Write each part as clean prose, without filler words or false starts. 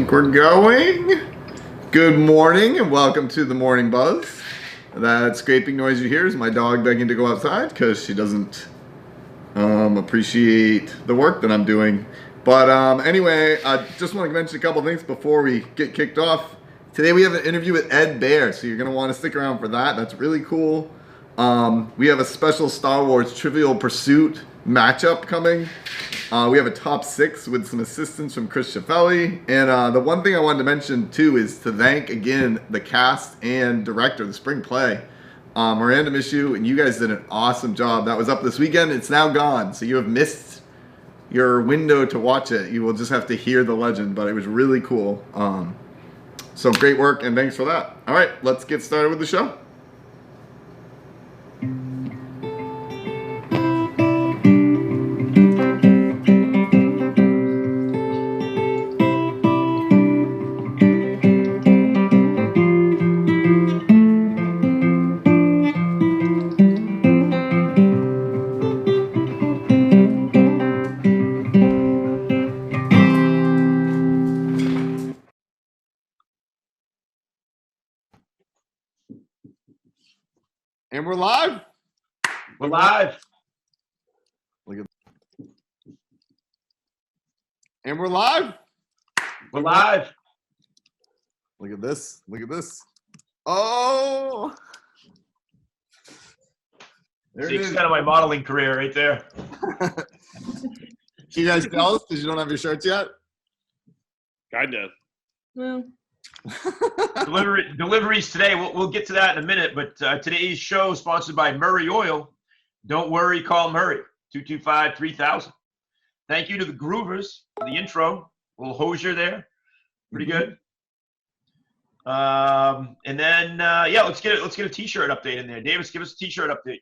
think we're going. Good morning and welcome to the Morning Buzz. That scraping noise you hear is my dog begging to go outside because she doesn't appreciate the work that I'm doing. But anyway, I just want to mention a couple things before we get kicked off. Today we have an interview with Ed Baehr, so you're going to want to stick around for that. That's really cool. We have a special Star Wars Trivial Pursuit matchup coming. We have a top 6 with some assistance from Chris Shaffelli. And the one thing I wanted to mention too is to thank again the cast and director of the spring play, Miranda Mishu, and you guys did an awesome job. That was up this weekend. It's now gone, so you have missed your window to watch it. You will just have to hear the legend, but it was really cool. So great work, and thanks for that. All right, let's get started with the show. And we're live. We're live. Look at. And we're live. We're live. Look at this. Look at this. Oh. There the extent of my modeling career right there. You guys jealous because you don't have your shirts yet? Kinda. Well. Deliveries today. We'll get to that in a minute. But today's show is sponsored by Murray Oil. Don't worry, call Murray. 225-3000. Thank you to the Groovers for the intro. A little hosier there. Pretty good. And then yeah, let's get a t-shirt update in there. Davis, give us a t-shirt update.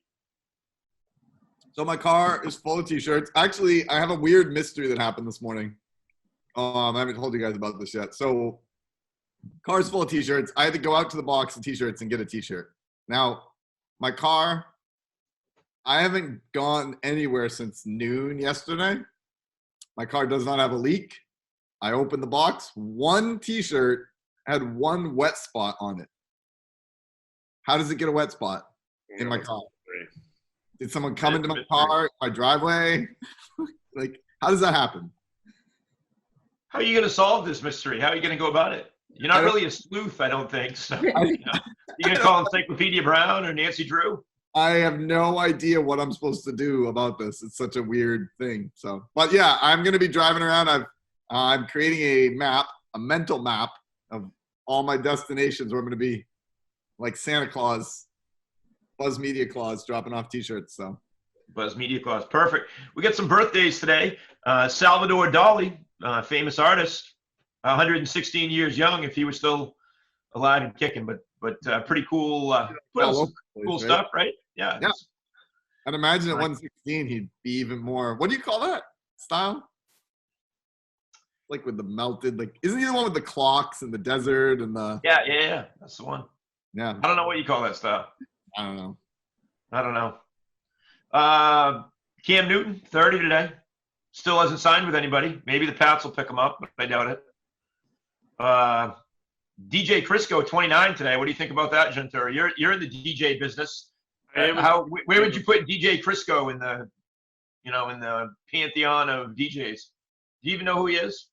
So my car is full of t-shirts. Actually, I have a weird mystery that happened this morning. I haven't told you guys about this yet. So car's full of t-shirts. I had to go out to the box of t-shirts and get a t-shirt. Now, my car, I haven't gone anywhere since noon yesterday. My car does not have a leak. I opened the box. One t-shirt had one wet spot on it. How does it get a wet spot in my car? Did someone come into my car, my driveway? Like, how does that happen? How are you going to solve this mystery? How are you going to go about it? You're not really a sleuth, I don't think. So, you going to call Encyclopedia Brown or Nancy Drew? I have no idea what I'm supposed to do about this. It's such a weird thing. So, but yeah, I'm going to be driving around. I'm creating a map, a mental map of all my destinations where I'm going to be like Santa Claus, Buzz Media Claus, dropping off t-shirts. So, Buzz Media Claus, perfect. We got some birthdays today. Salvador Dali, famous artist, 116 years young if he was still alive and kicking, but pretty cool. Cool stuff, right? Yeah. I'd imagine at 116 he'd be even more. What do you call that style? Like with the melted, like isn't he the one with the clocks and the desert and the? Yeah. That's the one. Yeah. I don't know what you call that style. I don't know. Cam Newton, 30 today. Still hasn't signed with anybody. Maybe the Pats will pick him up, but I doubt it. DJ Crisco, 29 today. What do you think about that, Genturi? You're in the DJ business. Where would you put DJ Crisco in the pantheon of DJs? Do you even know who he is?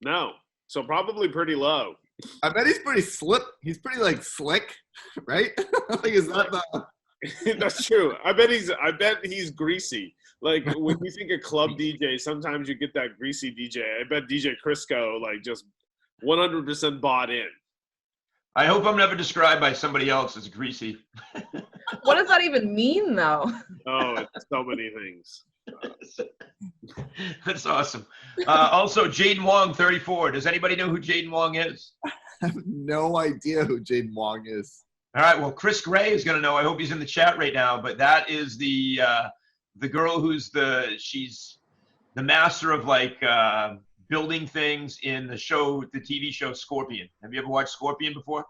No. So probably pretty low. I bet he's pretty He's pretty like slick, right? Like is that the? That's true. I bet he's greasy. Like when you think of club DJ, sometimes you get that greasy DJ. I bet DJ Crisco like just 100% bought in. I hope I'm never described by somebody else as greasy. What does that even mean, though? Oh, it's so many things. That's awesome. Also, Jaden Wong, 34. Does anybody know who Jaden Wong is? I have no idea who Jaden Wong is. All right. Well, Chris Gray is going to know. I hope he's in the chat right now. But that is the girl who's she's the master of like building things in the TV show Scorpion. Have you ever watched Scorpion before?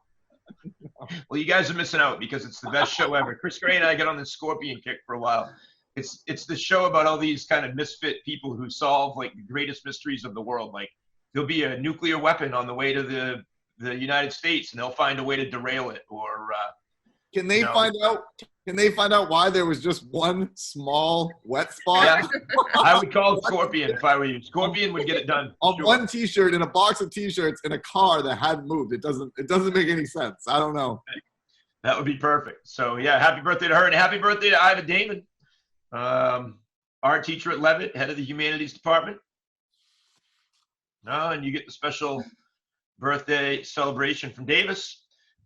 Well, you guys are missing out because it's the best show ever. Chris Gray and I got on this Scorpion kick for a while. It's the show about all these kind of misfit people who solve like the greatest mysteries of the world, like there'll be a nuclear weapon on the way to the United States, and they'll find a way to derail it. Or Can they find out? Can they find out why there was just one small wet spot? Yeah, I would call Scorpion if I were you. Scorpion would get it done. On Sure. one T-shirt in a box of T-shirts in a car that hadn't moved. It doesn't make any sense. I don't know. That would be perfect. So yeah, happy birthday to her, and happy birthday to Iva Damon, art teacher at Levitt, head of the humanities department. And you get the special birthday celebration from Davis.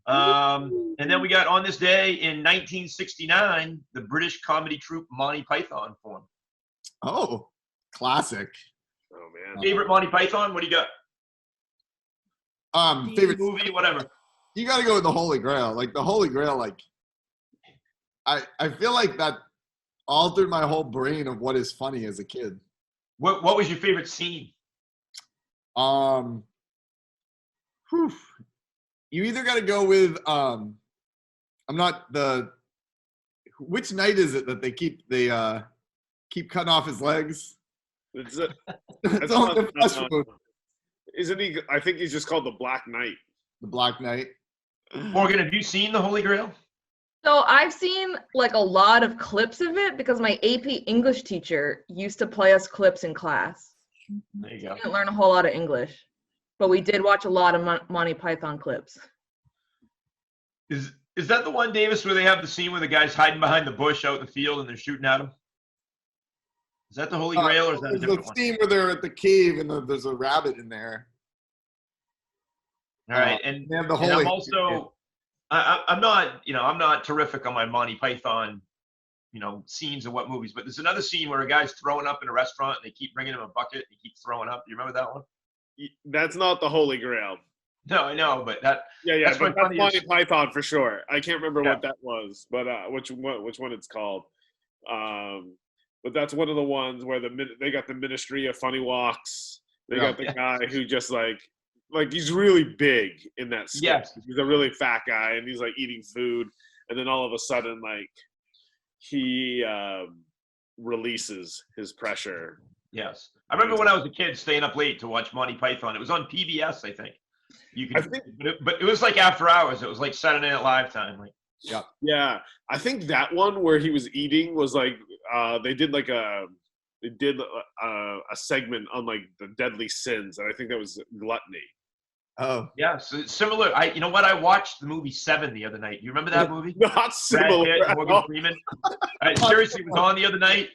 And then we got on this day in 1969, the British comedy troupe Monty Python formed. Oh, classic. Oh man. Favorite Monty Python? What do you got? Favorite movie, whatever. You got to go with the Holy Grail. Like the Holy Grail, like I feel like that altered my whole brain of what is funny as a kid. What was your favorite scene? You either got to go with which night is it that they keep cutting off his legs? It's a, It's on the flesh wound. isn't he? I think he's just called the Black Knight. The Black Knight. Morgan, have you seen the Holy Grail? So I've seen like a lot of clips of it because my AP English teacher used to play us clips in class. There you go. We didn't learn a whole lot of English, but we did watch a lot of Monty Python clips. Is that the one, Davis, where they have the scene where the guy's hiding behind the bush out in the field and they're shooting at him? Is that the Holy Grail, or is that a There's different the one? scene where they're at the cave and there's a rabbit in there. All right, and they have the I'm Holy. also, I'm not terrific on my Monty Python, scenes of what movies, but there's another scene where a guy's throwing up in a restaurant and they keep bringing him a bucket and he keeps throwing up. Do you remember that one? That's not the Holy Grail. No, I know, but that. Yeah, That's but my that's Monty funniest- Python for sure. I can't remember Yeah. what that was, but which one it's called. But that's one of the ones where they got the Ministry of Funny Walks. They got the guy who just like he's really big in that skit. Yes. He's a really fat guy and he's like eating food, and then all of a sudden like he releases his pressure. Yes, I remember when I was a kid staying up late to watch Monty Python. It was on PBS, I think. But it was like after hours. It was like Saturday Night Live time. Like, Yeah, I think that one where he was eating was like they did a segment on like the deadly sins, and I think that was gluttony. Oh, yeah, so it's similar. I watched the movie Seven the other night. You remember that movie? Not Brad similar. Pitt, at Morgan all. Freeman. Seriously, it was on the other night.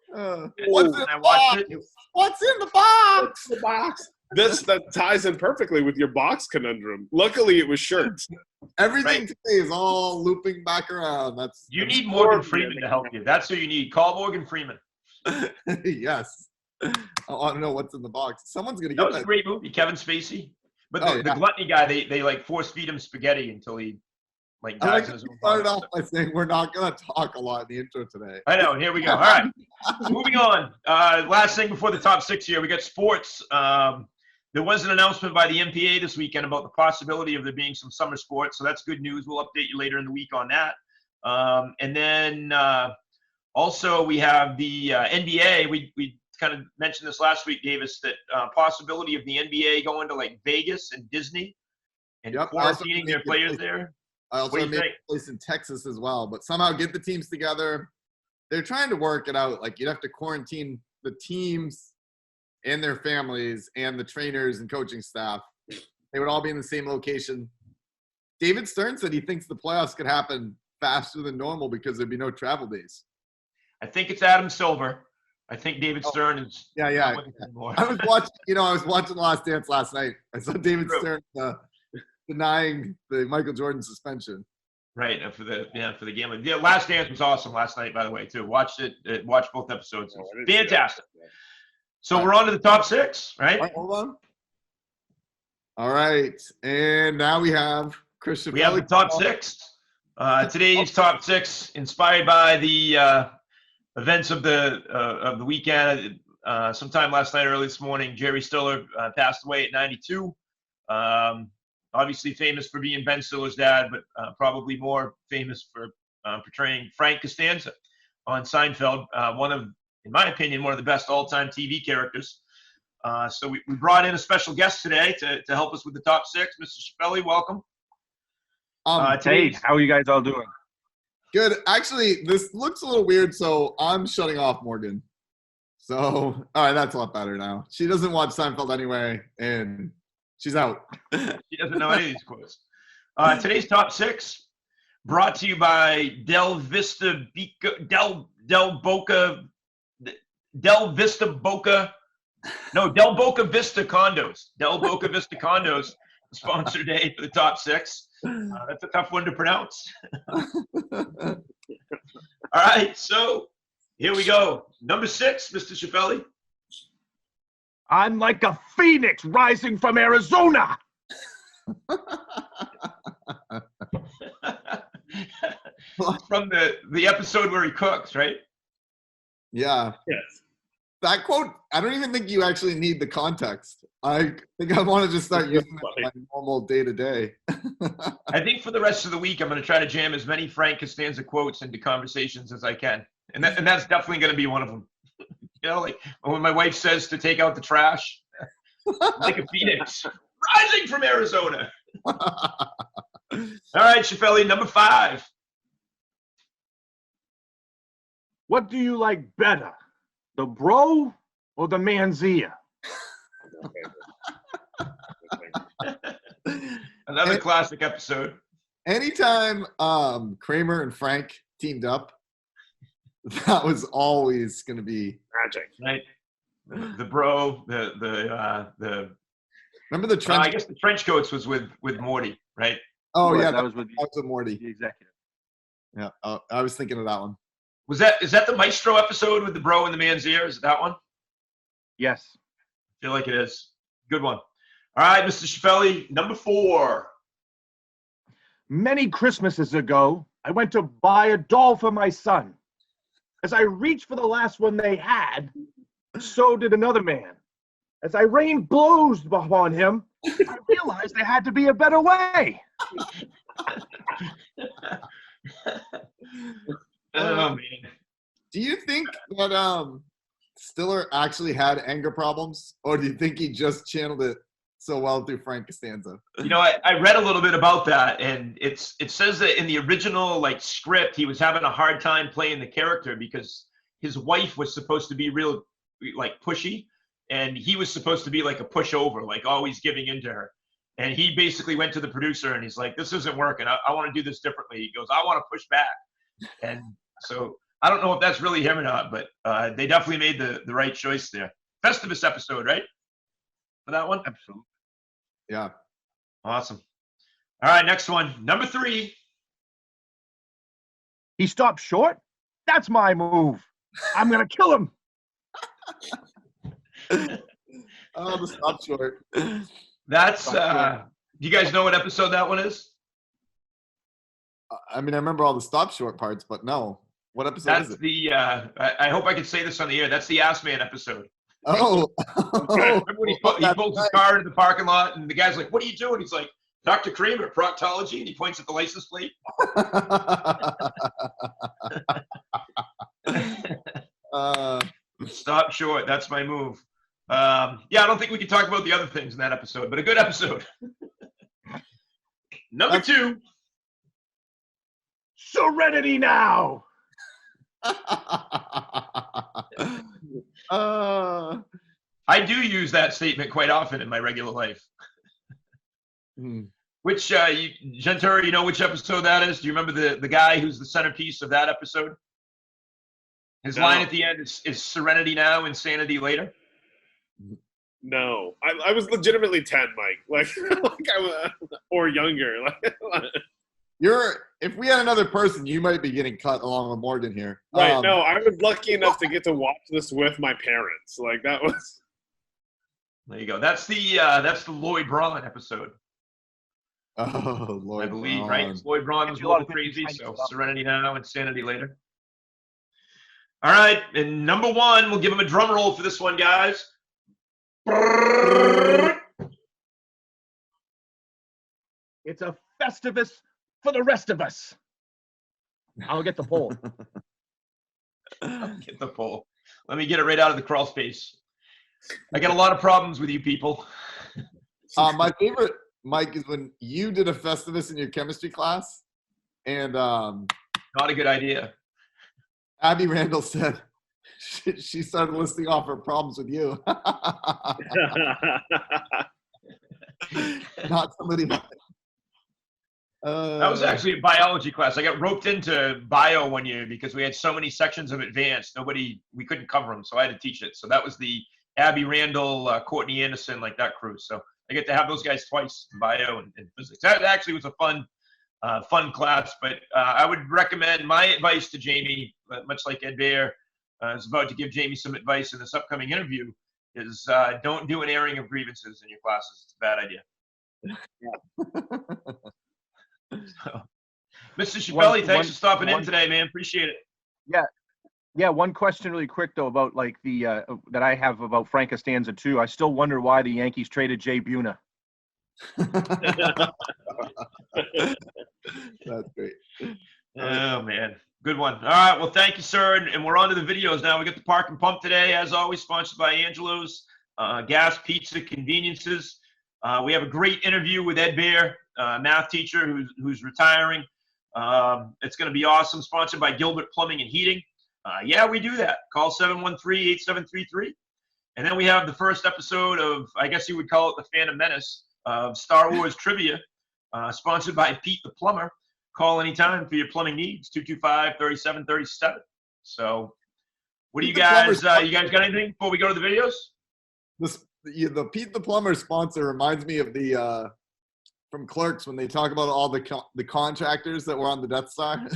what's in And I the watched box? it. What's in the box? The box. That ties in perfectly with your box conundrum. Luckily, it was shirts. Everything Right. today is all looping back around. You need Morgan Freeman to help you. That's who you need. Call Morgan Freeman. Yes. I want to know what's in the box. Someone's gonna That get was a that. great movie, Kevin Spacey. But Oh, the yeah. gluttony guy, they like force feed him spaghetti until he like I like dies in that his you own started vomit. off by saying we're not gonna talk a lot in the intro today. I know. Here we go. All right. Moving on. Last thing before the top six here, we got sports. There was an announcement by the MPA this weekend about the possibility of there being some summer sports, so that's good news. We'll update you later in the week on that. And then also we have the NBA. We kind of mentioned this last week, Davis, that possibility of the NBA going to like Vegas and Disney and Yep. quarantining their players there. I What also do you made think? a place in Texas as well, but somehow get the teams together. They're trying to work it out. Like you'd have to quarantine the teams and their families and the trainers and coaching staff. They would all be in the same location. David Stern said he thinks the playoffs could happen faster than normal because there'd be no travel days. I think it's Adam Silver. I think David Stern is Yeah. not with us anymore. I was watching The Last Dance last night. I saw David True. Stern denying the Michael Jordan suspension. Right, for the gambling. Yeah, Last Dance was awesome last night, by the way, too. Watched both episodes. Oh, I didn't see that. Fantastic. So we're on to the top six, right? All right, hold on. All right, and now we have Christian. We have the top six. Today's top six, inspired by the events of the weekend. Sometime last night, early this morning, Jerry Stiller passed away at 92. Obviously famous for being Ben Stiller's dad, but probably more famous for portraying Frank Costanza on Seinfeld. In my opinion, one of the best all-time TV characters. So we brought in a special guest today to help us with the top 6. Mr. Chappelli, welcome. Hey, how are you guys all doing? Good. Actually, this looks a little weird, so I'm shutting off Morgan. So, all right, that's a lot better now. She doesn't watch Seinfeld anyway, and she's out. She doesn't know any of these quotes. Today's top 6 brought to you by Del Vista Boca Vista Condos. Del Boca Vista Condos sponsor day for the top 6. That's a tough one to pronounce. All right, so here we go. Number 6, Mr. Chappelli. I'm like a phoenix rising from Arizona. From the episode where he cooks, right? Yeah. Yes. That quote, I don't even think you actually need the context. I think I want to just start using it in my normal day-to-day. I think for the rest of the week, I'm going to try to jam as many Frank Costanza quotes into conversations as I can. And that's definitely going to be one of them. You know, like when my wife says to take out the trash, like a phoenix, rising from Arizona. All right, Chappelli, number 5. What do you like better, the bro or the manzia? Another classic episode. Anytime Kramer and Frank teamed up, that was always going to be Magic. Right. The bro, the remember the trench. I guess the trench coats was with Morty, right? Oh yeah, that was with Morty. the executive. Yeah, I was thinking of that one. Is that the Maestro episode with the bro and the man's ear? Is it that one? Yes. I feel like it is. Good one. All right, Mr. Chappelli, number 4. Many Christmases ago, I went to buy a doll for my son. As I reached for the last one they had, so did another man. As I rained blows upon him, I realized there had to be a better way. Oh, man. Do you think that Stiller actually had anger problems, or do you think he just channeled it so well through Frank Costanza? You know, I read a little bit about that, and it says that in the original script, he was having a hard time playing the character because his wife was supposed to be real pushy, and he was supposed to be like a pushover, always giving in to her. And he basically went to the producer and he's like, "This isn't working. I want to do this differently." He goes, "I want to push back." And so I don't know if that's really him or not, but they definitely made the right choice there. Festivus episode, right? For that one? Absolutely. Yeah. Awesome. All right, next one. Number 3. He stopped short? That's my move. I'm going to kill him. Oh, the stop short. That's, do you guys know what episode that one is? I mean, I remember all the stop short parts, but no. What episode That's is it? the, I hope I can say this on the air. That's the Ass Man episode. Oh. Remember when he pulls his car into the parking lot and the guy's like, "What are you doing?" He's like, "Dr. Kramer, proctology," and he points at the license plate. Stop short. That's my move. Yeah, I don't think we can talk about the other things in that episode, but a good episode. Number 2. Serenity now. I do use that statement quite often in my regular life. Which, Genturi, you know which episode that is? Do you remember the guy who's the centerpiece of that episode? His line at the end is "Serenity now, insanity later." No, I was legitimately 10, Mike. I was, or younger. If we had another person, you might be getting cut along with Morgan here. Right. No, I was lucky enough to get to watch this with my parents. That was. There you go. That's the Lloyd Braun episode. Oh, Lloyd I believe, Braun. right? Lloyd Braun was a little crazy, so Serenity now, insanity later. All right, and number 1, we'll give him a drum roll for this one, guys. It's a Festivus for the rest of us. I'll get the poll. Get the poll. Let me get it right out of the crawl space. I got a lot of problems with you people. My favorite, Mike, is when you did a Festivus in your chemistry class, and Not a good idea. Abby Randall said she started listing off her problems with you. Not somebody. That was actually a biology class. I got roped into bio one year because we had so many sections of advanced. We couldn't cover them, so I had to teach it. So that was the Abby Randall, Courtney Anderson, like that crew. So I get to have those guys twice, bio and physics. That actually was a fun class. But I would recommend my advice to Jamie, much like Ed Baehr is about to give Jamie some advice in this upcoming interview, is don't do an airing of grievances in your classes. It's a bad idea. So, Mr. Chappelli, thanks for stopping in today, man. Appreciate it. Yeah. One question really quick though about like the that I have about Frank Costanza too. I still wonder why the Yankees traded Jay Buhner. That's great. Oh man, good one. All right, well, thank you, sir. And we're on to the videos now. We got the Park and Pump today, as always, sponsored by Angelo's Gas, Pizza, Conveniences. We have a great interview with Ed Baehr, math teacher who's retiring. It's going to be awesome. Sponsored by Gilbert Plumbing and Heating. Yeah, we do that. Call 713-8733. And then we have the first episode of, I guess you would call it the Phantom Menace of Star Wars Trivia, sponsored by Pete the Plumber. Call anytime for your plumbing needs, 225-3737. So what do you guys, you guys got anything before we go to the videos? The Pete the Plumber sponsor reminds me of the from Clerks when they talk about all the contractors that were on the Death Star.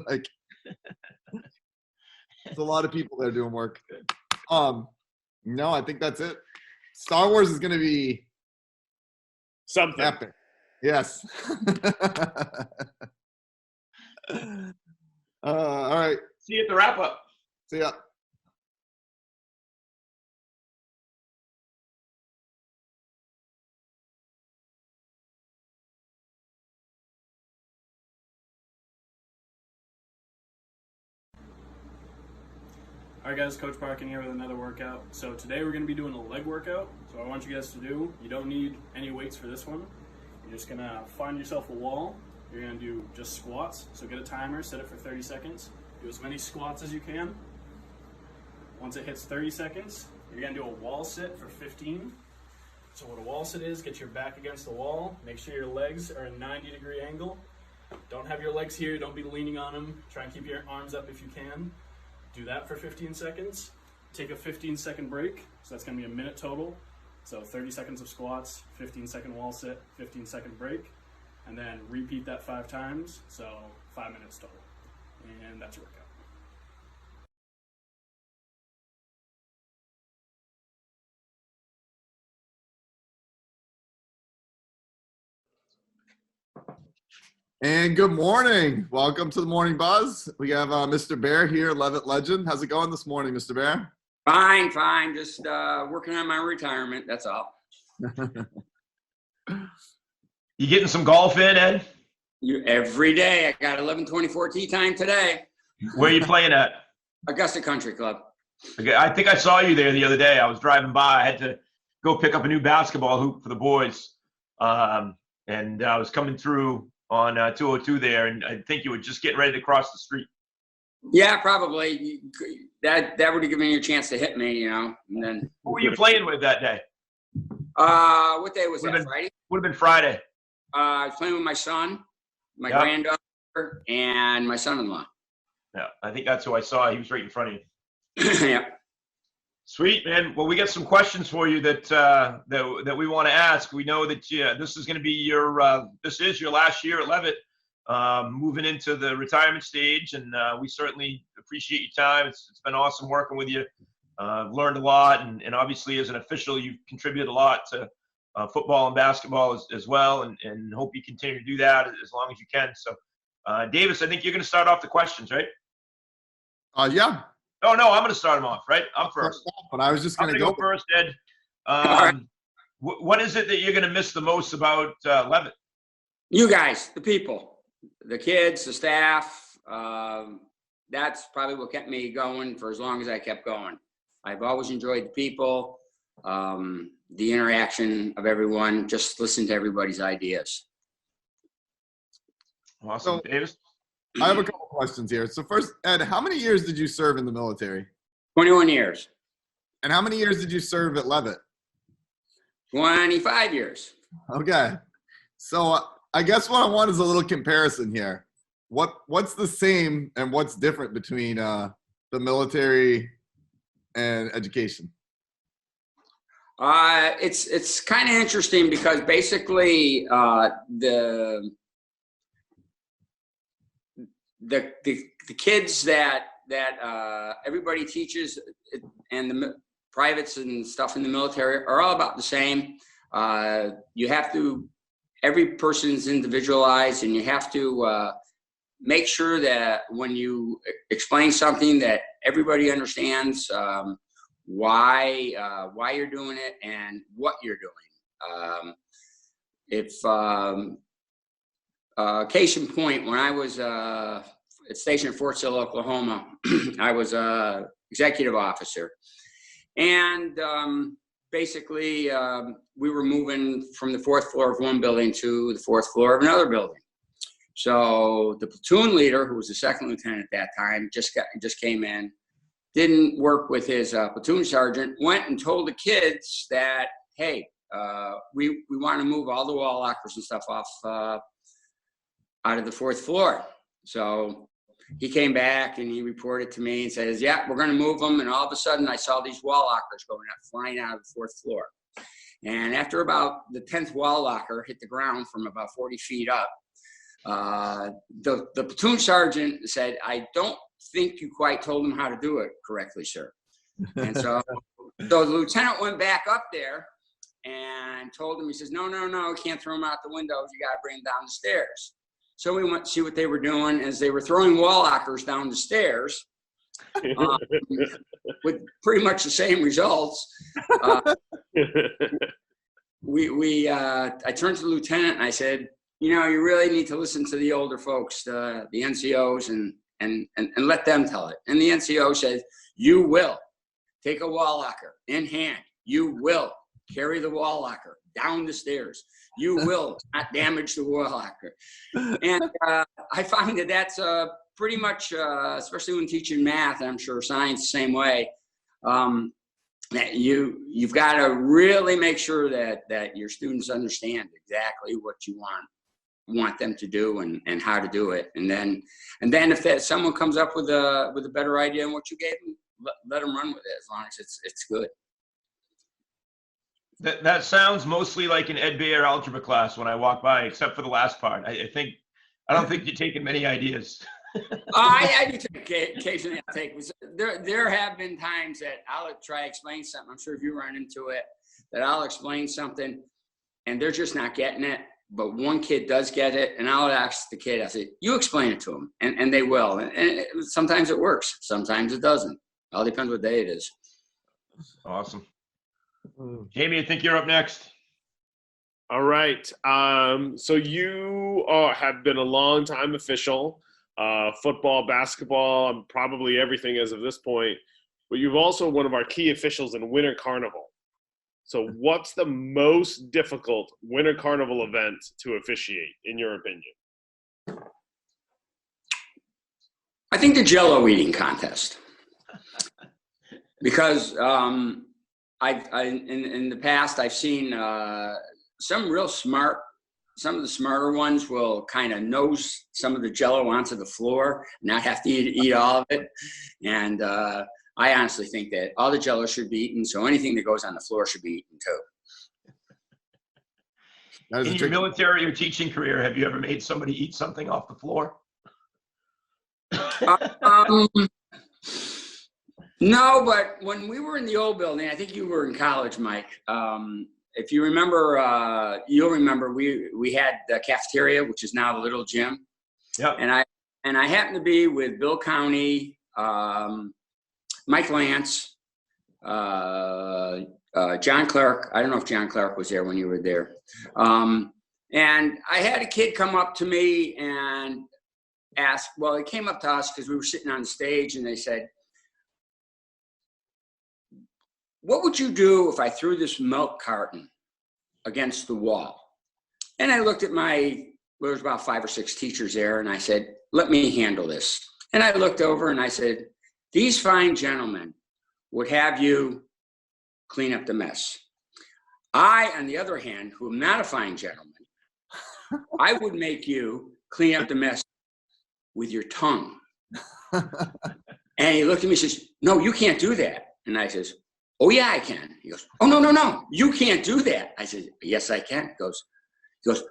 Like, there's a lot of people there doing work. No, I think that's it. Star Wars is going to be something epic. Yes. All right. See you at the wrap up. See ya. Alright guys, Coach Parkin here with another workout. So today we're going to be doing a leg workout. So what I want you guys to do, you don't need any weights for this one. You're just going to find yourself a wall. You're going to do just squats. So get a timer, set it for 30 seconds. Do as many squats as you can. Once it hits 30 seconds, you're going to do a wall sit for 15. So what a wall sit is, get your back against the wall. Make sure your legs are a 90-degree angle. Don't have your legs here. Don't be leaning on them. Try and keep your arms up if you can. Do that for 15 seconds. Take a 15-second break. So that's going to be a minute total. So 30 seconds of squats, 15-second wall sit, 15-second break. And then repeat that 5 times. So 5 minutes total. And that's your workout. And good morning. Welcome to the Morning Buzz. We have Mr. Baehr here, Levitt legend. How's it going this morning, Mr. Baehr? Fine. Just working on my retirement. That's all. You getting some golf in, Ed? Every day. I got 11:24 tee time today. Where are you playing at? Augusta Country Club. Okay, I think I saw you there the other day. I was driving by. I had to go pick up a new basketball hoop for the boys. And I was coming through on 202 there, and I think you were just getting ready to cross the street. Yeah, probably. That would have given you a chance to hit me, you know. And then Who were you playing with that day? what day was that? Friday? Would have been Friday. I was playing with my son, my granddaughter, and my son-in-law. Yeah, I think that's who I saw. He was right in front of you. Yeah. Sweet, man. Well, we got some questions for you that that we want to ask. We know that this is going to be your this is your last year at Levitt, moving into the retirement stage, and we certainly appreciate your time. It's been awesome working with you. Learned a lot, and obviously as an official, you've contributed a lot to football and basketball as well, and hope you continue to do that as long as you can. So, Davis, I think you're going to start off the questions, right? Yeah. Oh, no, I'm going to start them off, right? I'm first. But I was just going to go first, Ed. What is it that you're going to miss the most about Levitt? You guys, the people, the kids, the staff. That's probably what kept me going for as long as I kept going. I've always enjoyed the people. the interaction of everyone, just listen to everybody's ideas. Awesome. So- Davis? I have a couple questions here. So first, Ed, how many years did you serve in the military? 21 years. And how many years did you serve at Levitt? 25 years. Okay. So I guess what I want is a little comparison here. What's the same and what's different between the military and education? It's kind of interesting because basically the kids that everybody teaches and the privates and stuff in the military are all about the same. You have to, every person is individualized, and you have to make sure that when you explain something that everybody understands why you're doing it and what you're doing. Case in point, when I was stationed at Fort Sill, Oklahoma, I was executive officer, and basically we were moving from the 4th floor of one building to the 4th floor of another building. So the platoon leader, who was the second lieutenant at that time, just came in, didn't work with his platoon sergeant, went and told the kids that, hey, we want to move all the wall lockers and stuff off out of the 4th floor. So he came back and he reported to me and says, yeah, we're going to move them. And all of a sudden I saw these wall lockers flying out of the 4th floor. And after about the 10th wall locker hit the ground from about 40 feet up, the platoon sergeant said, I don't think you quite told him how to do it correctly, sir. And so the lieutenant went back up there and told him, he says, no, can't throw them out the windows. You got to bring them down the stairs. So we went to see what they were doing as they were throwing wall lockers down the stairs with pretty much the same results. I turned to the lieutenant and I said, you know, you really need to listen to the older folks, the NCOs, and let them tell it. And the NCO said, you will take a wall locker in hand. You will carry the wall locker down the stairs. You will not damage the wall locker. And I find that that's pretty much, especially when teaching math, I'm sure science the same way, that you've got to really make sure that your students understand exactly what you want them to do and how to do it. And then if someone comes up with a better idea than what you gave them, let them run with it as long as it's good. That sounds mostly like an Ed Baehr algebra class when I walk by, except for the last part. I don't think you're taking many ideas. I do occasionally take. There have been times that I'll try to explain something. I'm sure if you run into it, that I'll explain something and they're just not getting it. But one kid does get it, and I'll ask the kid, I say, you explain it to them, and they will. And sometimes it works, sometimes it doesn't. All depends what day it is. Awesome. Jamie, I think you're up next. All right. So you have been a long-time official, football, basketball, probably everything as of this point. But you've also one of our key officials in Winter Carnival. So what's the most difficult Winter Carnival event to officiate, in your opinion? I think the Jell-O eating contest. Because in the past, I've seen some of the smarter ones will kind of nose some of the Jell-O onto the floor, not have to eat all of it. And I honestly think that all the Jell-O should be eaten, so anything that goes on the floor should be eaten too. In your military or teaching career, have you ever made somebody eat something off the floor? No, but when we were in the old building, I think you were in college, Mike. If you remember, you'll remember we had the cafeteria, which is now the little gym. Yeah. And I happened to be with Bill County, Mike Lance, John Clark. I don't know if John Clark was there when you were there. And I had a kid come up to me and ask, well, he came up to us because we were sitting on the stage and they said, what would you do if I threw this milk carton against the wall? And I looked at there was about 5 or 6 teachers there, and I said, let me handle this. And I looked over and I said, these fine gentlemen would have you clean up the mess. I, on the other hand, who am not a fine gentleman, I would make you clean up the mess with your tongue. And he looked at me and says, no, you can't do that. And I says, oh yeah, I can. He goes, oh, no, you can't do that. I said, yes, I can. He goes,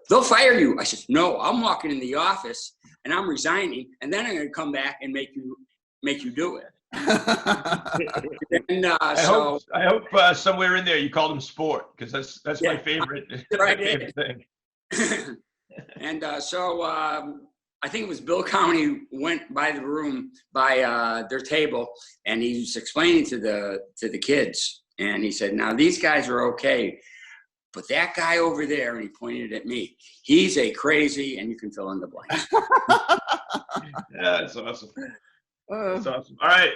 they'll fire you. I said, no, I'm walking in the office and I'm resigning, and then I'm going to come back and make you do it. And, I hope somewhere in there you called him sport, because that's my favorite, favorite thing. And so I think it was Bill County went by the room by their table, and he was explaining to the kids, and he said, now these guys are okay, but that guy over there, and he pointed at me, he's a crazy, and you can fill in the blanks. Yeah, that's awesome. That's awesome. All right.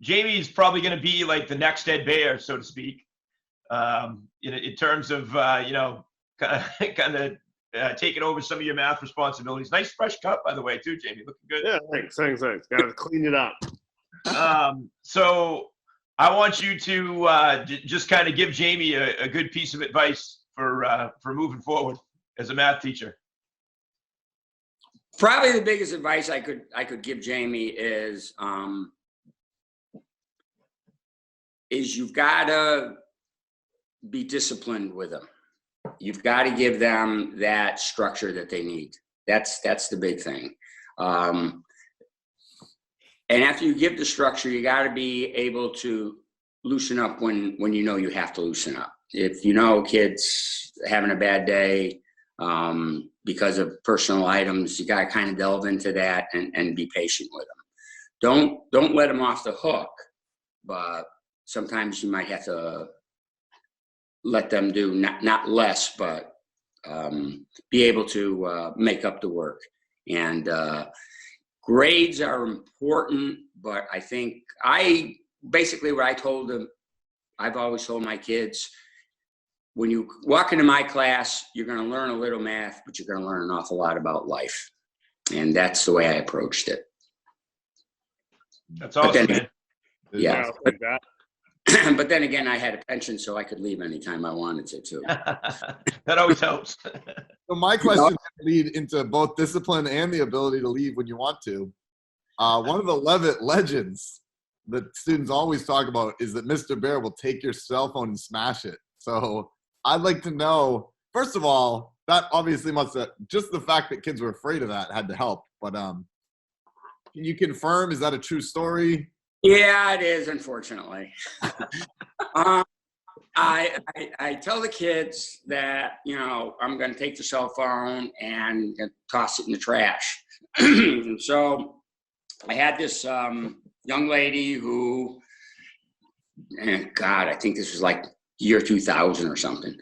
Jamie's probably going to be like the next Ed Baehr, so to speak, in terms of, kind of taking over some of your math responsibilities. Nice fresh cut, by the way, too, Jamie. Looking good. Yeah, thanks. Got to clean it up. So I want you to just kind of give Jamie a good piece of advice for moving forward as a math teacher. Probably the biggest advice I could give Jamie is you've got to be disciplined with them. You've got to give them that structure that they need. That's the big thing. And after you give the structure, you got to be able to loosen up when you know you have to loosen up. If you know kids having a bad day because of personal items, you got to kind of delve into that and be patient with them. Don't let them off the hook, but sometimes you might have to let them do not less, but be able to make up the work. And grades are important, but I think what I told them, I've always told my kids, when you walk into my class, you're going to learn a little math, but you're going to learn an awful lot about life. And that's the way I approached it. That's awesome, man. Yeah. Like that. But then again, I had a pension, so I could leave anytime I wanted to, too. That always helps. So my question lead into both discipline and the ability to leave when you want to. One of the Levitt legends that students always talk about is that Mr. Baehr will take your cell phone and smash it. So I'd like to know, first of all, that obviously must have, just the fact that kids were afraid of that had to help. But can you confirm, is that a true story? Yeah, it is, unfortunately. I tell the kids that, I'm going to take the cell phone and toss it in the trash. So I had this young lady who, I think this was like year 2000 or something.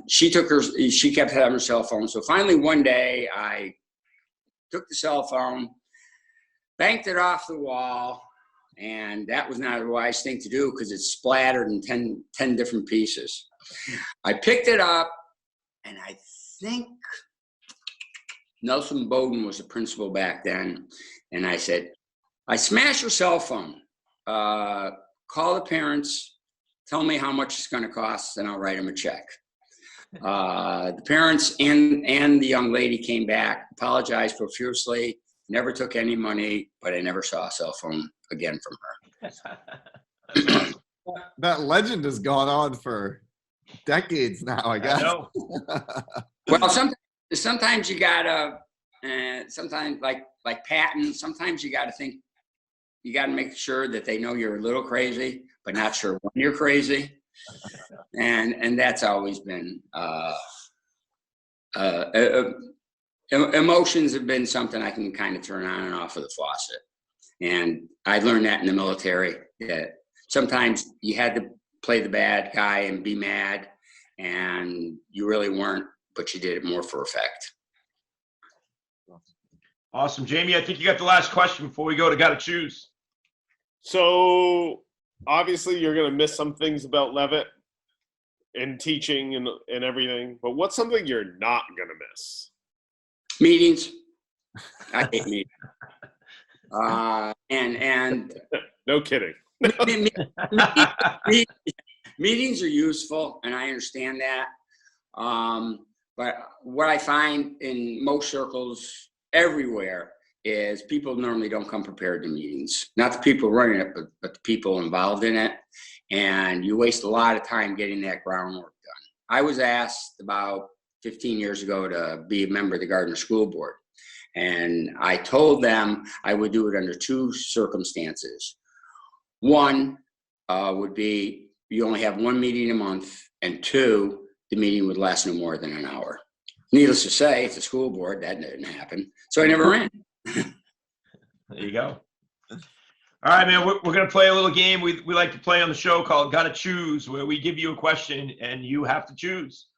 She kept having her cell phone. So finally one day I took the cell phone, banked it off the wall, and that was not a wise thing to do because it splattered in 10 different pieces. I picked it up, and I think Nelson Bowden was the principal back then, and I said, I smashed your cell phone. Call the parents, tell me how much it's going to cost, and I'll write them a check. The parents and the young lady came back, apologized profusely, never took any money, but I never saw a cell phone again from her. That legend has gone on for decades now, I guess. I know. Well, sometimes you gotta, sometimes like Patton, sometimes you gotta think, you gotta make sure that they know you're a little crazy, but not sure when you're crazy. And that's always been, emotions have been something I can kind of turn on and off of the faucet. And I learned that in the military, that sometimes you had to play the bad guy and be mad, and you really weren't, but you did it more for effect. Awesome. Jamie, I think you got the last question before we go to Gotta Choose. So obviously you're going to miss some things about Levitt and teaching and everything, but what's something you're not going to miss? Meetings. I hate meetings. And No kidding. meetings are useful, and I understand that. But what I find in most circles everywhere is people normally don't come prepared to meetings. Not the people running it, but the people involved in it. And you waste a lot of time getting that groundwork done. I was asked about 15 years ago to be a member of the Gardner School Board. And I told them I would do it under two circumstances. One would be you only have one meeting a month, and two, the meeting would last no more than an hour. Needless to say, it's a school board, that didn't happen. So I never ran. There you go. All right, man, we're going to play a little game we like to play on the show called Gotta Choose, where we give you a question and you have to choose.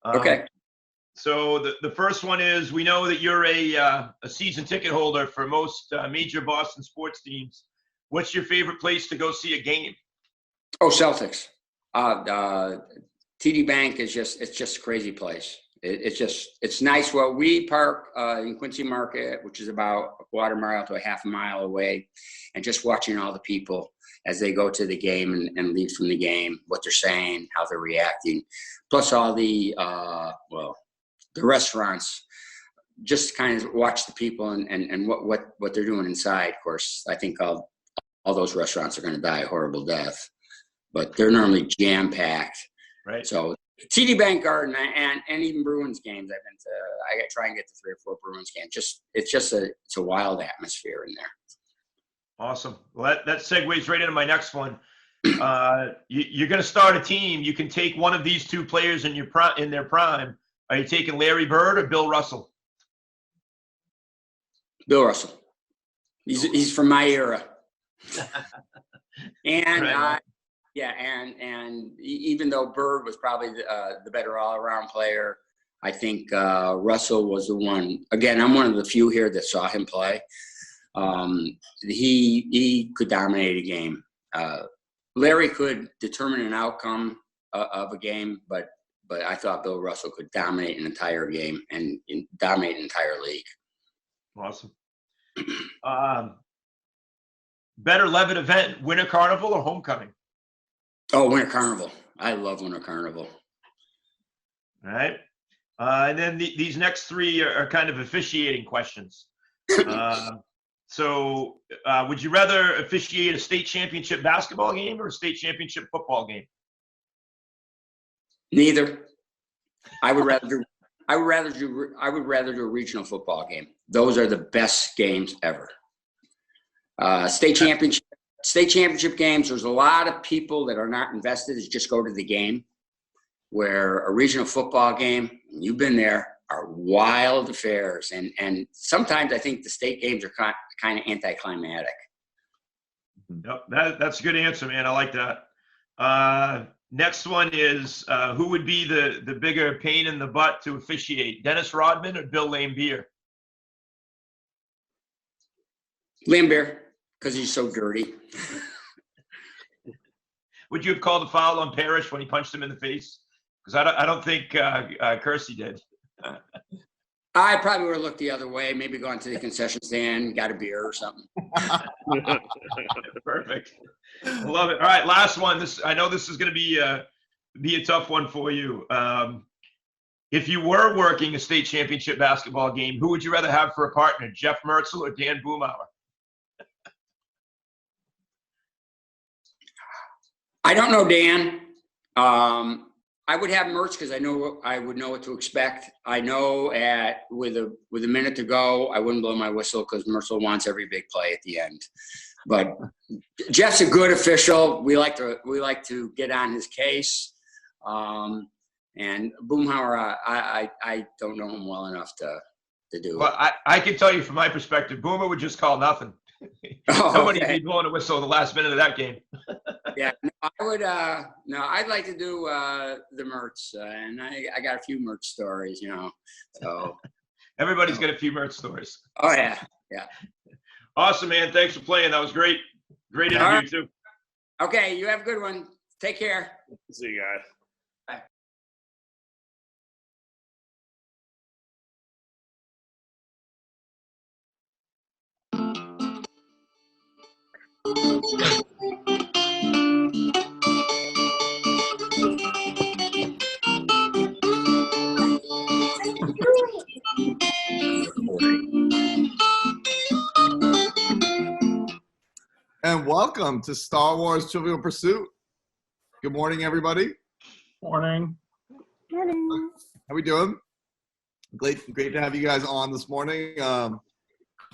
Okay. So the first one is, we know that you're a season ticket holder for most major Boston sports teams. What's your favorite place to go see a game? Oh, Celtics. TD Bank is it's just a crazy place. It's nice. Well, we park in Quincy Market, which is about a quarter mile to a half a mile away, and just watching all the people as they go to the game and leave from the game, what they're saying, how they're reacting, plus all the the restaurants. Just kind of watch the people and what they're doing inside. Of course, I think all those restaurants are going to die a horrible death, but they're normally jam packed. Right. So TD Bank Garden and even Bruins games I've been to. I try and get to 3 or 4 Bruins games. It's a wild atmosphere in there. Awesome. Well, that segues right into my next one. You're going to start a team. You can take one of these two players in their prime. Are you taking Larry Bird or Bill Russell? Bill Russell. He's from my era. And right. And even though Bird was probably the better all-around player, I think Russell was the one. Again, I'm one of the few here that saw him play. He could dominate a game. Larry could determine an outcome of a game, but I thought Bill Russell could dominate an entire game and dominate an entire league. Awesome. Better Levitt event, Winter Carnival or Homecoming? Oh, Winter Carnival. I love Winter Carnival. All right. And then these next three are kind of officiating questions. So would you rather officiate a state championship basketball game or a state championship football game? Neither. I would rather do a regional football game. Those are the best games ever. State championship games, there's a lot of people that are not invested, is just go to the game. Where a regional football game, you've been there, are wild affairs. And sometimes I think the state games are kind of anticlimactic. Yep, that's a good answer, man. I like that. Next one is, who would be the bigger pain in the butt to officiate, Dennis Rodman or Bill Baehr? Baehr, because he's so dirty. Would you have called a foul on Parrish when he punched him in the face? Because I don't think Kersey did. I probably would have looked the other way, maybe gone to the concession stand, got a beer or something. Perfect. I love it. All right, last one. I know this is going to be a tough one for you. If you were working a state championship basketball game, who would you rather have for a partner, Jeff Mertzel or Dan Boomhauer? I don't know Dan. I would have Mertz because I would know what to expect. I know with a minute to go, I wouldn't blow my whistle because Mertzel wants every big play at the end. But Jeff's a good official. We like to get on his case. And Boomhauer, I don't know him well enough to do. Well, I can tell you from my perspective, Boomer would just call nothing. Somebody would be blowing a whistle in the last minute of that game. Yeah, no, I would. No, I'd like to do the Mertz, and I got a few Mertz stories, So everybody's got a few Mertz stories. Oh yeah. Awesome, man. Thanks for playing. That was great. Great All interview right. too. Okay, you have a good one. Take care. See you guys. And welcome to Star Wars Trivial Pursuit. Good morning, everybody. Morning. Morning. How we doing? Great to have you guys on this morning.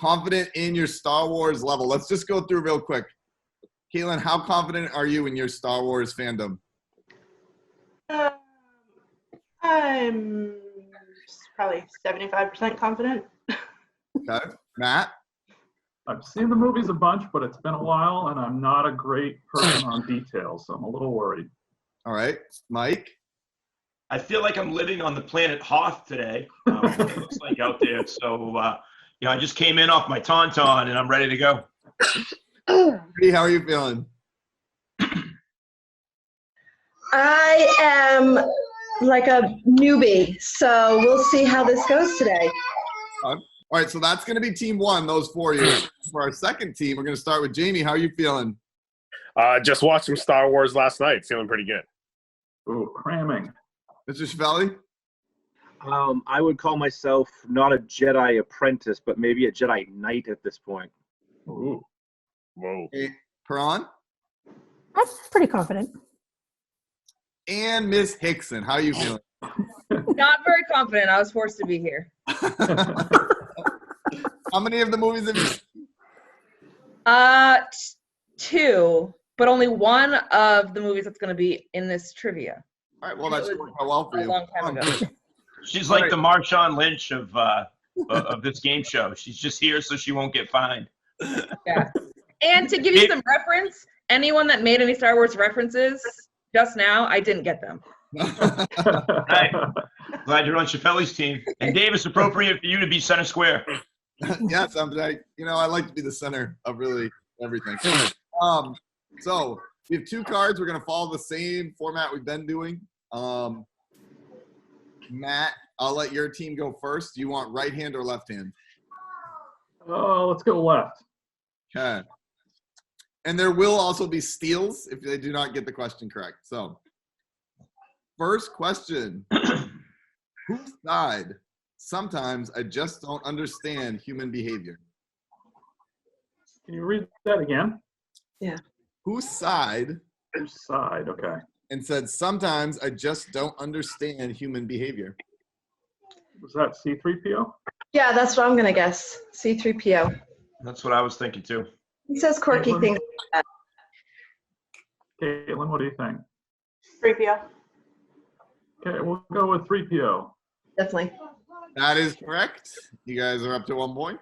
Confident in your Star Wars level. Let's just go through real quick. Caitlin, how confident are you in your Star Wars fandom? I'm probably 75% confident. Okay. Matt? I've seen the movies a bunch, but it's been a while, and I'm not a great person on details, so I'm a little worried. All right. Mike? I feel like I'm living on the planet Hoth today. It looks like out there. So, I just came in off my Tauntaun and I'm ready to go. Bree, how are you feeling? I am like a newbie, so we'll see how this goes today. All right, so that's going to be team one, those 4 years. For our second team, we're going to start with Jamie. How are you feeling? Just watched some Star Wars last night. Feeling pretty good. Ooh, cramming. Mr. Chavelli? I would call myself not a Jedi apprentice, but maybe a Jedi Knight at this point. Ooh. Whoa. Peron? I'm pretty confident. And Miss Hickson, how are you feeling? Not very confident. I was forced to be here. How many of the movies have you seen? 2, but only one of the movies that's going to be in this trivia. All right, well, that's worked out well for A you. long time ago. She's like the Marshawn Lynch of this game show. She's just here so she won't get fined. Yeah. And to give you some reference, anyone that made any Star Wars references just now, I didn't get them. Right. Glad you're on Chappelle's team. And Davis, appropriate for you to be center square. Yes, I'm like, I like to be the center of really everything. So we have 2 cards. We're going to follow the same format we've been doing. Matt, I'll let your team go first. Do you want right hand or left hand? Oh, let's go left. Okay. And there will also be steals if they do not get the question correct. So, first question. Whose side? Sometimes I just don't understand human behavior. Can you read that again? Yeah. Whose side? Whose side? Okay. And said, sometimes I just don't understand human behavior. Was that C-3PO? Yeah, that's what I'm going to guess. C-3PO. That's what I was thinking too. He says quirky Caitlin? things. Caitlin, what do you think? 3PO. Okay, we'll go with 3PO. Definitely. That is correct. You guys are up to 1 point.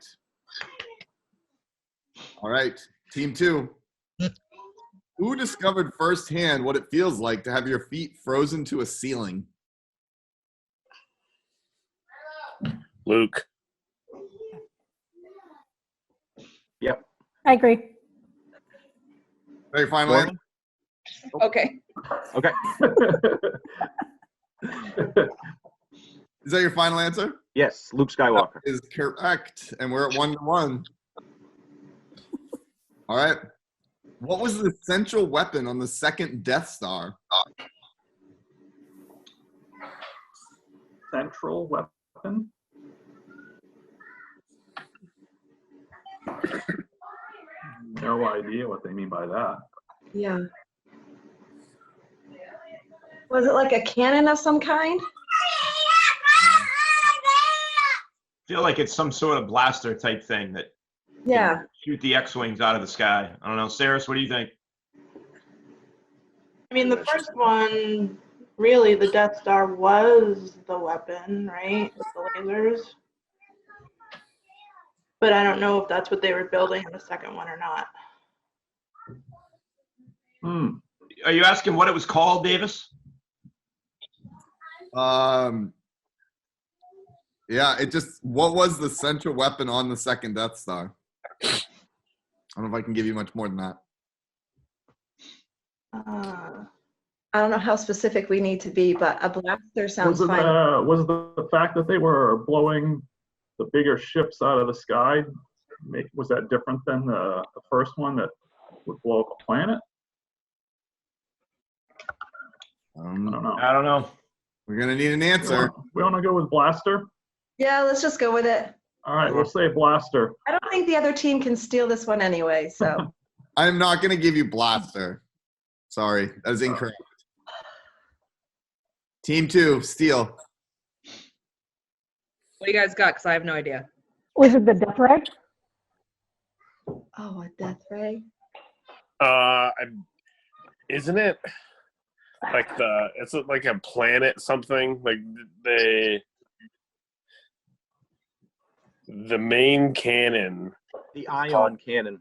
All right, team 2. Who discovered firsthand what it feels like to have your feet frozen to a ceiling? Luke. Yep. I agree. Very final answer? Okay. Okay. Is that your final answer? Yes, Luke Skywalker. Is correct, and we're at 1-1. All right. What was the central weapon on the second Death Star? Central weapon? No idea what they mean by that. Yeah. Was it like a cannon of some kind? I feel like it's some sort of blaster type thing that Yeah. shoot the X-Wings out of the sky. I don't know. Saris, what do you think? I mean, the first one, really, the Death Star was the weapon, right? With the lasers. But I don't know if that's what they were building in the second one or not. Are you asking what it was called, Davis? Yeah, what was the central weapon on the second Death Star? I don't know if I can give you much more than that. I don't know how specific we need to be, but a blaster sounds fine. Was the fact that they were blowing the bigger ships out of the sky, was that different than the first one that would blow up a planet? I don't know. I don't know. We're gonna need an answer. We want to go with blaster? Yeah, let's just go with it. All right, we'll say blaster. I don't think the other team can steal this one anyway, so. I'm not gonna give you blaster. Sorry, that is incorrect. Team 2, steal. What do you guys got? Because I have no idea. Was it the death ray? Oh, a death ray? Isn't it like it's like a planet something? Like the main cannon. The ion cannon.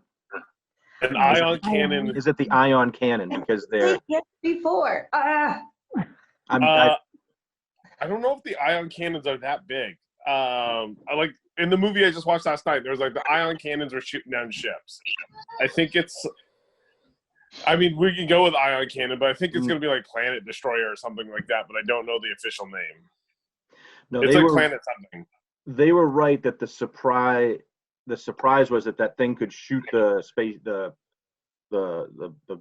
An ion cannon. Is it the ion cannon? Because they're. Yes, before. I don't know if the ion cannons are that big. I like in the movie I just watched last night. There was like the ion cannons were shooting down ships. I think it's. I mean, we can go with ion cannon, but I think it's going to be like Planet Destroyer or something like that. But I don't know the official name. No, it's like Planet something. They were right that the surprise was that thing could shoot the space the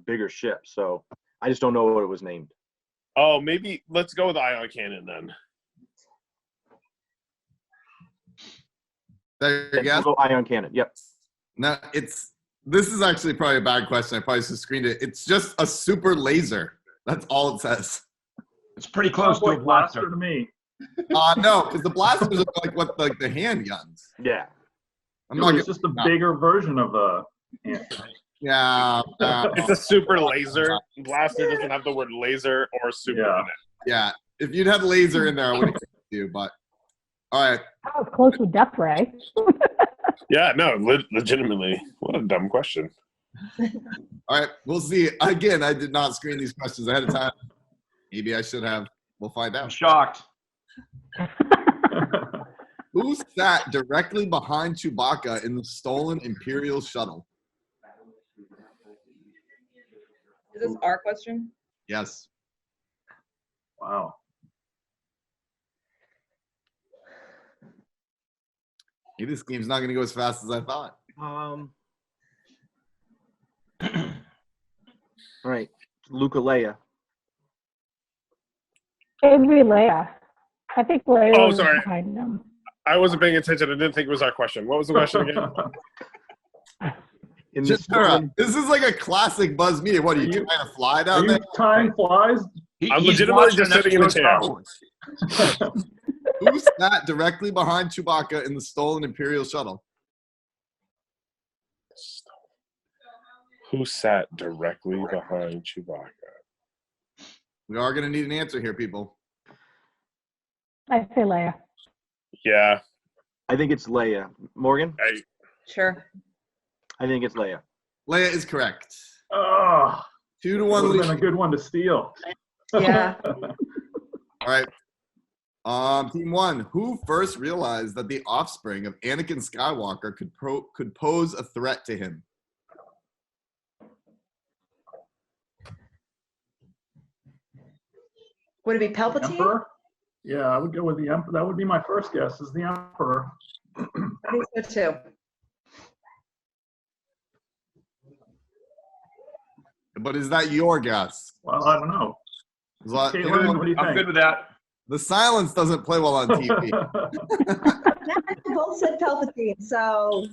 bigger ship. So I just don't know what it was named. Oh, maybe let's go with ion cannon then. There you go. We'll go ion cannon. Yep. No, this is actually probably a bad question. I probably should have screened it. It's just a super laser. That's all it says. It's pretty close to a blaster to me. No, because the blasters are like the handguns. Yeah. It's just a bigger version of a handgun. Yeah. It's a super laser. Blaster doesn't have the word laser or super in it. Yeah. If you'd had laser in there, I would have you, but all right. That was close with death ray. Yeah, no, legitimately. What a dumb question. All right, we'll see. Again, I did not screen these questions ahead of time. Maybe I should have. We'll find out. I'm shocked. Who sat directly behind Chewbacca in the stolen Imperial shuttle? Is this our question? Yes. Wow. Maybe this game's not going to go as fast as I thought. All right, Luca Leia. It'd be Leia. I think Leia was sorry. behind them. I wasn't paying attention. I didn't think it was our question. What was the question again? This is like a classic Buzz media. What are you trying to fly down there? Time flies. I'm legitimately just sitting in the chair. Who sat directly behind Chewbacca in the stolen Imperial shuttle? Who sat directly behind Chewbacca? We are going to need an answer here, people. I say Leia. Yeah. I think it's Leia. Morgan? Sure. I think it's Leia. Leia is correct. Oh, 2-1 would have lead. been a good one to steal. Yeah. All right. Team 1. Who first realized that the offspring of Anakin Skywalker could pose a threat to him? Would it be Palpatine? Emperor? Yeah, I would go with the Emperor. That would be my first guess, is the Emperor. I think so too. But is that your guess? Well, I don't know. Caitlin, what do you I'm think? good with that. The silence doesn't play well on TV. They both said Palpatine, so.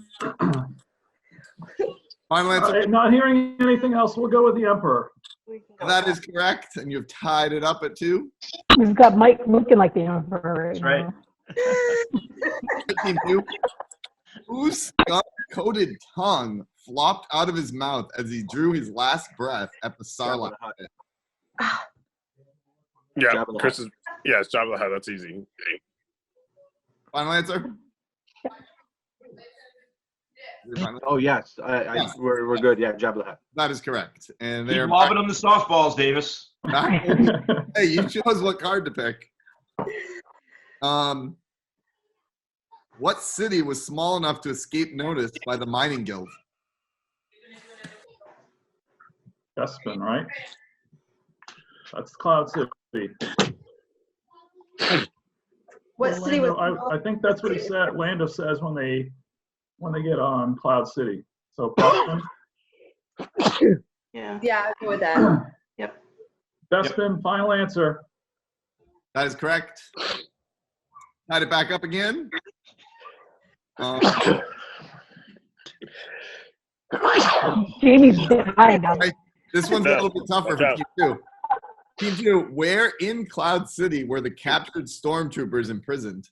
Final answer. Not hearing anything else, we'll go with the Emperor. That is correct, and you've tied it up at 2. We've got Mike looking like the Emperor. That's right. Team 2. Whose skunk-coated tongue flopped out of his mouth as he drew his last breath at the Sarlacc pit? Yeah, Chris is. Yeah, it's Jabba the Hutt. That's easy. Final answer. Oh yes, we're good. Yeah, Jabba the Hutt. That is correct. And Keep they're lobbing them the softballs, Davis. Hey, you chose what card to pick. What city was small enough to escape notice by the mining guild? Bespin, right? That's Cloud City. What city was? I think that's what he said. Lando says when they get on Cloud City. So Bespin. Yeah. Yeah, I'll go with that. Yep. Bespin, final answer. That is correct. Tied it back up again. Jamie's behind us. This one's a little bit tougher for Team 2. Team 2, where in Cloud City were the captured stormtroopers imprisoned?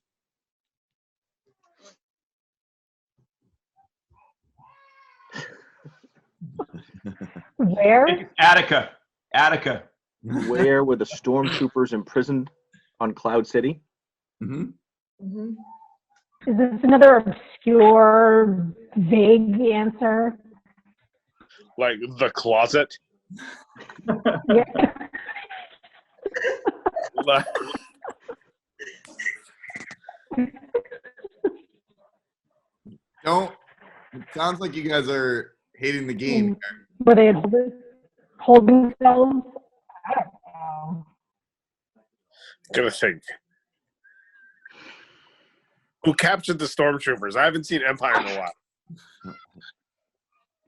Where? Attica. Attica. Where were the stormtroopers imprisoned on Cloud City? Is this another obscure, vague answer? Like the closet. Yeah. Don't. It sounds like you guys are hating the game. Were they holding cells? I don't know. Gonna think. Who captured the stormtroopers? I haven't seen Empire in a while.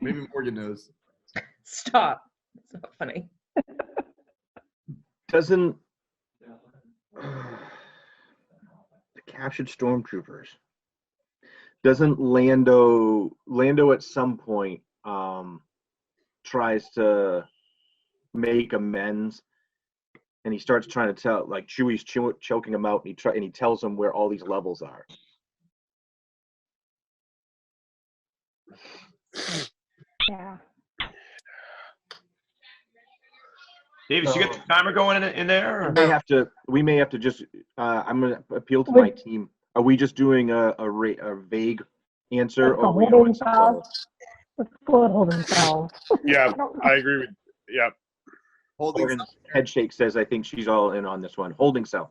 Maybe Morgan knows. Stop. It's not funny. Doesn't the captured stormtroopers? Doesn't Lando at some point tries to make amends, and he starts trying to tell, like, Chewie's choking him out, and he tells him where all these levels are. Yeah. Davis, you got the timer going in there? Or? We may have to just. I'm gonna appeal to my team. Are we just doing a vague answer, or are we going cells? Let's go with holding cells. Yeah, I agree with. Yeah. Holding head shake says I think she's all in on this one. Holding cell.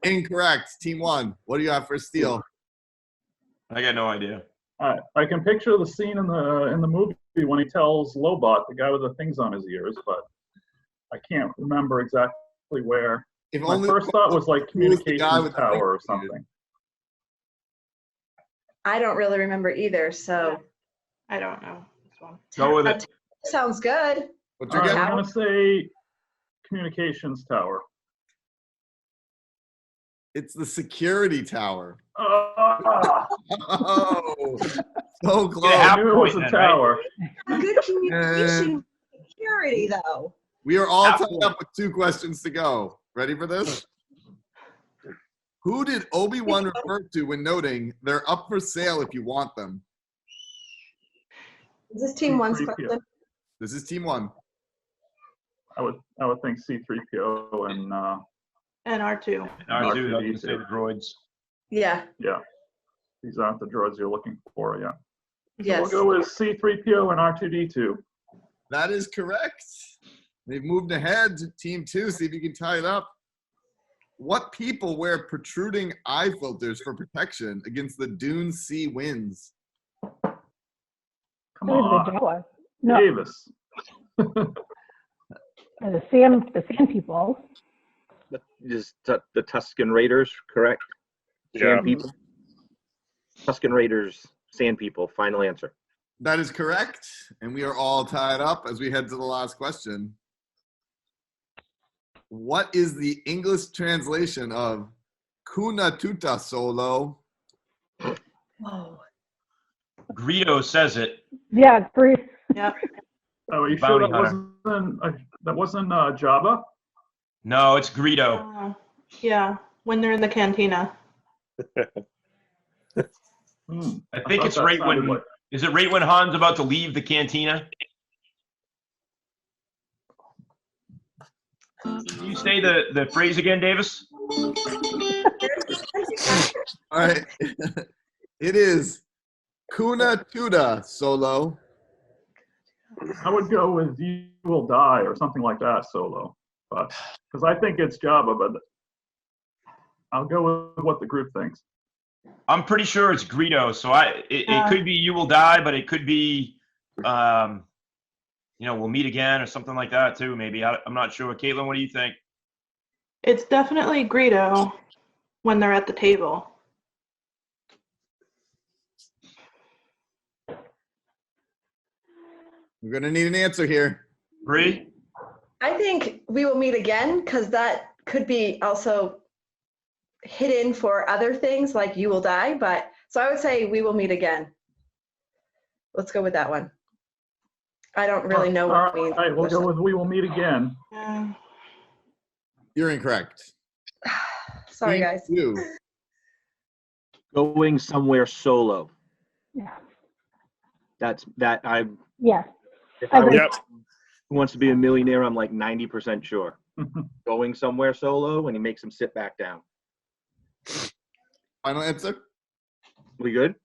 Incorrect. Team 1. What do you have for steal? I got no idea. I can picture the scene in the movie when he tells Lobot, the guy with the things on his ears, but I can't remember exactly where. My first thought was like communications tower or something. I don't really remember either, so I don't know this one. Go with it. Sounds good. What's All your right, guess? I'm gonna say communications tower. It's the security tower. Oh, So close. I knew it was a tower. Good communication security, though. We are all tied up with 2 questions to go. Ready for this? Who did Obi-Wan refer to when noting they're up for sale if you want them? Is this team 1's question? This is Team 1. I would think C-3PO and R2. R2, I was gonna say the droids. yeah. Yeah, these aren't the droids you're looking for. Yeah. Yes. So we'll go with C-3PO and R2-D2. That is correct. They've moved ahead to Team 2. See if you can tie it up. What people wear protruding eye filters for protection against the Dune Sea winds? Come on, No, Davis. the sand people. The Tusken Raiders, correct? Yeah. Sand people. Tusken Raiders, sand people. Final answer. That is correct. And we are all tied up as we head to the last question. What is the English translation of Kuna Tuta Solo? Whoa. Greedo says it. Yeah, Greece. Yep. Oh, are you sure Bounty that wasn't Jabba? No, it's Greedo. Yeah, when they're in the cantina. I think thought it's that right sounded when. like- Is it right when Han's about to leave the cantina? Can you say the phrase again, Davis? All right. It is Kuna Tuta Solo. I would go with "You Will Die" or something like that, Solo, but because I think it's Jabba, but I'll go with what the group thinks. I'm pretty sure it's Greedo, so it could be "You Will Die," but it could be we'll meet again or something like that too. Maybe I'm not sure. Caitlin, what do you think? It's definitely Greedo when they're at the table. We're gonna need an answer here. Bree? I think we will meet again because that could be also hidden for other things like you will die. But so I would say we will meet again. Let's go with that one. I don't really know what it means. All right, we'll go with we will meet again. You're incorrect. Sorry, guys. You. Going somewhere solo. Yeah. That's that I. Yes. If I was Yep. who wants to be a millionaire, I'm like 90% sure. Going somewhere solo, and he makes him sit back down. Final answer? We good?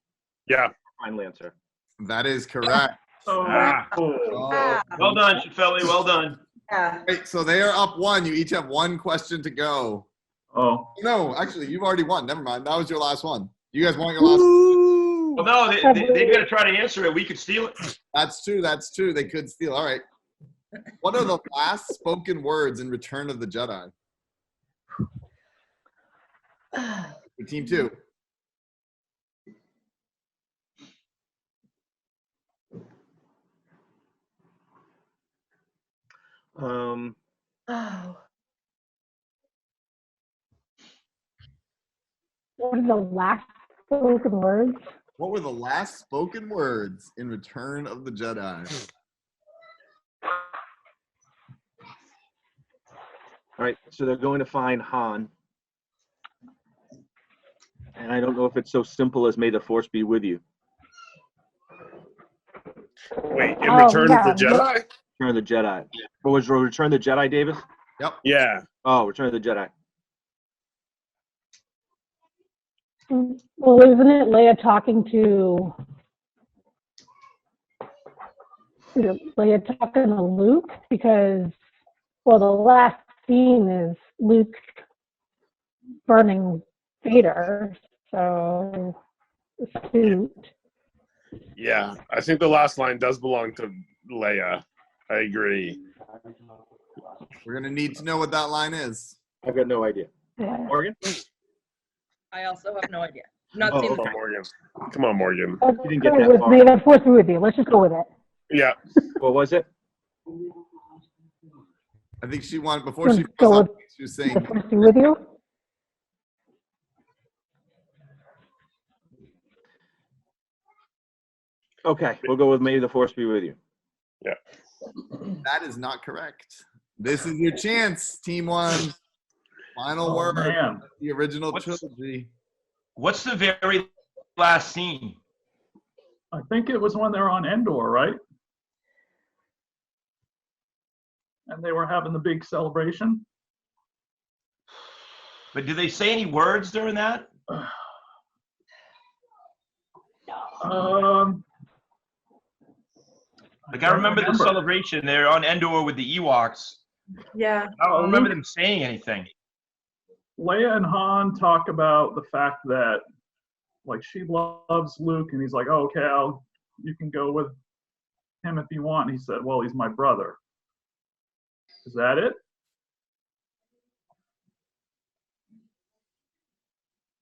Yeah. Final answer. That is correct. Well done, Shafeli. Well done. Yeah. Right, so they are up 1. You each have 1 question to go. Oh. No, actually, you've already won. Never mind. That was your last one. You guys want your last Well, no, they got to try to answer it. We could steal it. That's true. That's true. They could steal. All right. What are the last spoken words in Return of the Jedi? For team 2. Oh. What are the last spoken words? What were the last spoken words in Return of the Jedi? All right, so they're going to find Han. And I don't know if it's so simple as may the Force be with you. Wait, in Return of the Jedi? Return of the Jedi. What was Return of the Jedi, Davis? Yep. Yeah. Oh, Return of the Jedi. Well, isn't it Leia talking to? Is it Leia talking to Luke? Because, well, the last scene is Luke burning Vader, so the suit. Yeah, I think the last line does belong to Leia. I agree. We're going to need to know what that line is. I've got no idea. Morgan? I also have no idea. Not Oh, seen Come on, Morgan. Come on, Morgan. Let's You didn't get go that with far. May the Force be with you. Let's just go with it. Yeah. What was it? I think she wanted, before Let's she go goes with up, she was May saying, the Force be with you. Okay, we'll go with May the Force be with you. Yeah. that is not correct. This is your chance, Team 1. Final word. Man. The original trilogy. What's the very last scene? I think it was when they were on Endor, right? And they were having the big celebration. But did they say any words during that? Like I remember the celebration. They're on Endor with the Ewoks. Yeah. I don't remember them saying anything. Leia and Han talk about the fact that, like, she loves Luke, and he's like, oh, okay, you can go with him if you want. And he said, well, he's my brother. Is that it?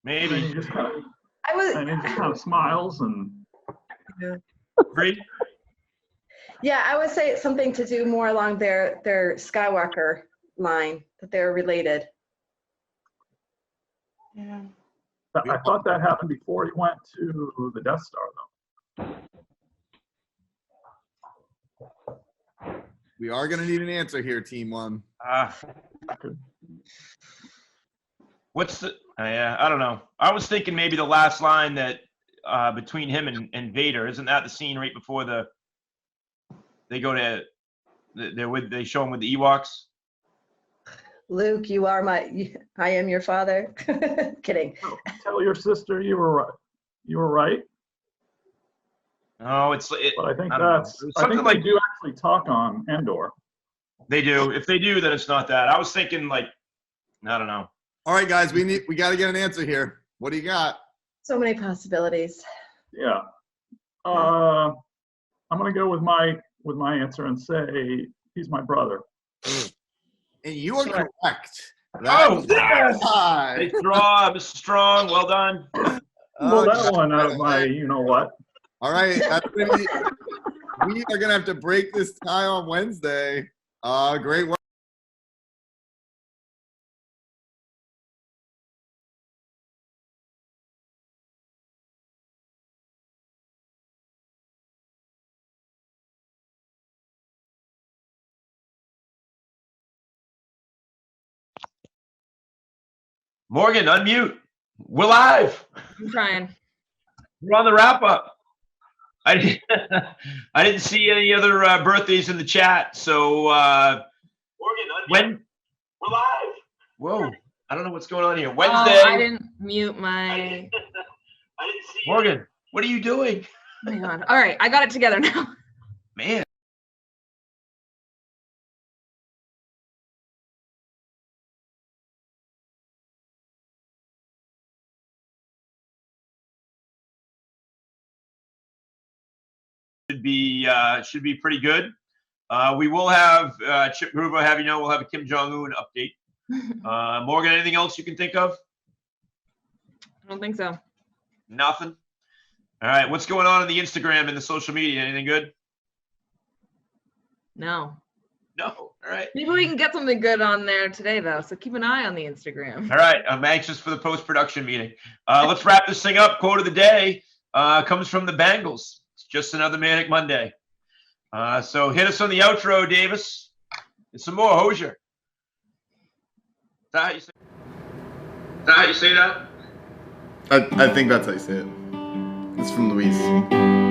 Maybe. And he just kind of, I was. smiles and. Yeah. Great. Yeah, I would say it's something to do more along their Skywalker line, that they're related. Yeah. I thought that happened before he went to the Death Star, though. We are going to need an answer here, Team 1. What's the? I don't know. I was thinking maybe the last line that between him and Vader. Isn't that the scene right before they go to? They show him with the Ewoks. Luke, I am your father. Kidding. Tell your sister you were right. You were right. No, But I think that's something they do actually talk on Endor. They do. If they do, then it's not that. I was thinking like, I don't know. All right, guys, we got to get an answer here. What do you got? So many possibilities. Yeah. I'm gonna go with my with my answer and say he's my brother. And you are correct. Oh, yes! Nice draw, Mr. Strong. Well done. Well, that one out of my, you know what? All right, we are gonna have to break this tie on Wednesday. Great work. Morgan, unmute. We're live. I'm trying. We're on the wrap up. I didn't see any other birthdays in the chat. So Morgan, when we're live. Whoa, I don't know what's going on here. Wednesday. Oh, I didn't mute my. I didn't see Morgan, what are you doing? Oh my God. All right, I got it together now. Man. Should be pretty good. We will have Chip Groover have you know we'll have a Kim Jong-un update. Morgan, anything else you can think of? I don't think so. Nothing. All right, what's going on the Instagram and the social media? Anything good? No. No. All right. Maybe we can get something good on there today, though. So keep an eye on the Instagram. All right. I'm anxious for the post-production meeting. Let's wrap this thing up. Quote of the day comes from the Bengals. It's just another Manic Monday. So hit us on the outro, Davis. And some more Hosier. Is that how you say that? I think that's how you say it. It's from Luis.